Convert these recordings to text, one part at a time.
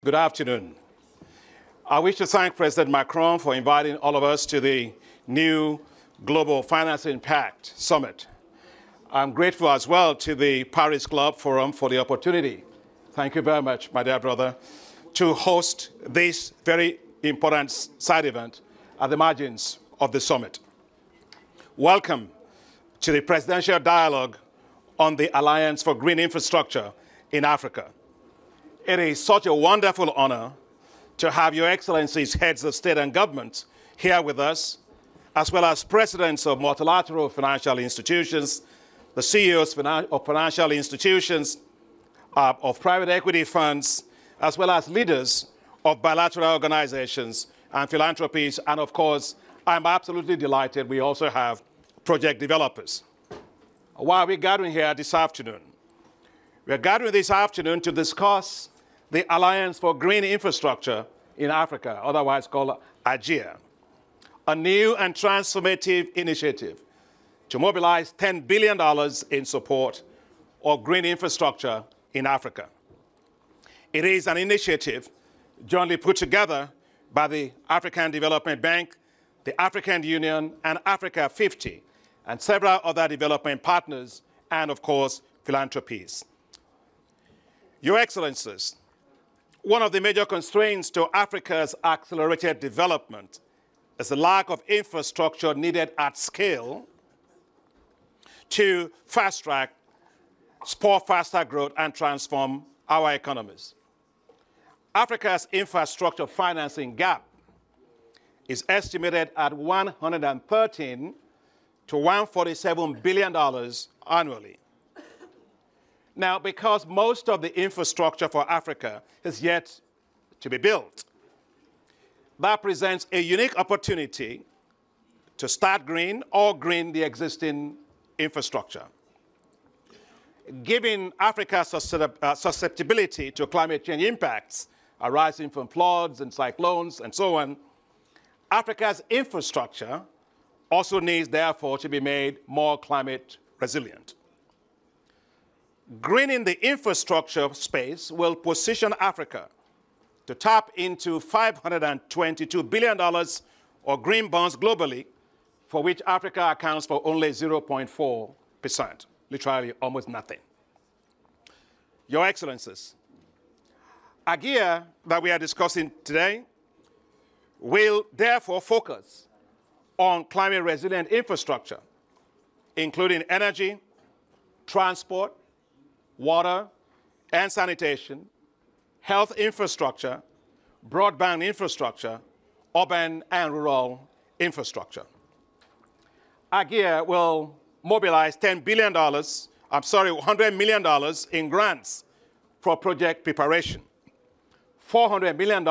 Good afternoon. I wish to thank President Macron for inviting all of us to the new Global Financing Pact Summit. I'm grateful as well to the Paris Club Forum for the opportunity. Thank you very much, my dear brother, to host this very important side event at the margins of the summit. Welcome to the Presidential Dialogue on the Alliance for Green Infrastructure in Africa. It is such a wonderful honor to have Your Excellencies, heads of state and government, here with us, as well as presidents of multilateral financial institutions, the CEOs of financial institutions, of private equity funds, as well as leaders of bilateral organizations and philanthropies. And of course, I'm absolutely delighted we also have project developers. Why are we gathering here this afternoon? We're gathering this afternoon to discuss the Alliance for Green Infrastructure in Africa, otherwise called AGIA, a new and transformative initiative to mobilize $10 billion in support of green infrastructure in Africa. It is an initiative jointly put together by the African Development Bank, the African Union, and Africa 50, and several other development partners, and of course, philanthropies. Your Excellencies, one of the major constraints to Africa's accelerated development is the lack of infrastructure needed at scale to fast-track, spur faster growth, and transform our economies. Africa's infrastructure financing gap is estimated at $113 to $147 billion annually. Now, because most of the infrastructure for Africa is yet to be built, that presents a unique opportunity to start green or green the existing infrastructure. Given Africa's susceptibility to climate change impacts arising from floods and cyclones and so on, Africa's infrastructure also needs, therefore, to be made more climate resilient. Greening the infrastructure space will position Africa to tap into $522 billion of green bonds globally, for which Africa accounts for only 0.4%, literally almost nothing. Your Excellencies, AGIA that we are discussing today will therefore focus on climate resilient infrastructure, including energy, transport, water and sanitation, health infrastructure, broadband infrastructure, urban and rural infrastructure. AGIA will mobilize $100 million in grants for project preparation, $400 million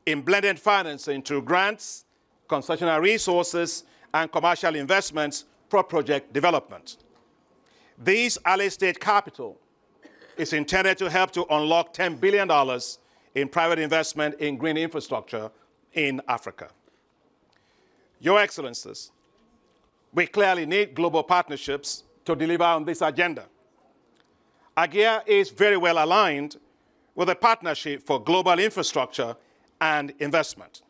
in blended financing through grants, concessional resources, and commercial investments for project development. This early stage capital is intended to help to unlock $10 billion in private investment in green infrastructure in Africa. Your Excellencies, we clearly need global partnerships to deliver on this agenda. AGIA is very well aligned with the Partnership for Global Infrastructure and Investment,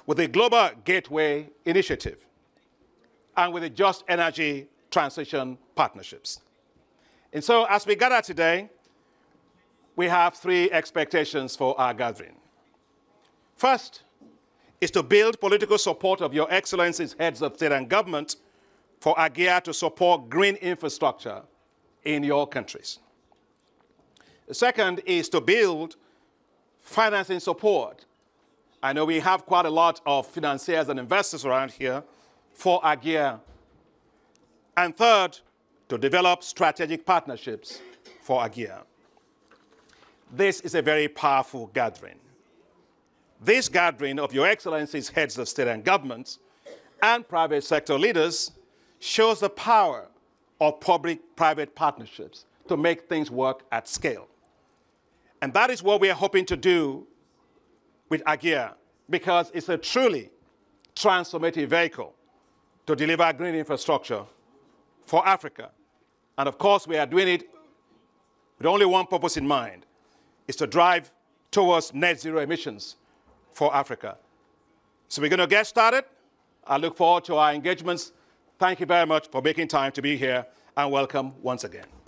with the Global Gateway Initiative, and with the Just Energy Transition Partnerships. And so as we gather today, we have three expectations for our gathering. First is to build political support of Your Excellencies, heads of state and government, for AGIA to support green infrastructure in your countries. The second is to build financing support. I know we have quite a lot of financiers and investors around here for AGIA. And third, to develop strategic partnerships for AGIA. This is a very powerful gathering. This gathering of Your Excellencies, heads of state and governments, and private sector leaders shows the power of public-private partnerships to make things work at scale. And that is what we are hoping to do with AGIA, because it's a truly transformative vehicle to deliver green infrastructure for Africa. And of course, we are doing it with only one purpose in mind, is to drive towards net zero emissions for Africa. So we're going to get started. I look forward to our engagements. Thank you very much for making time to be here, and welcome once again.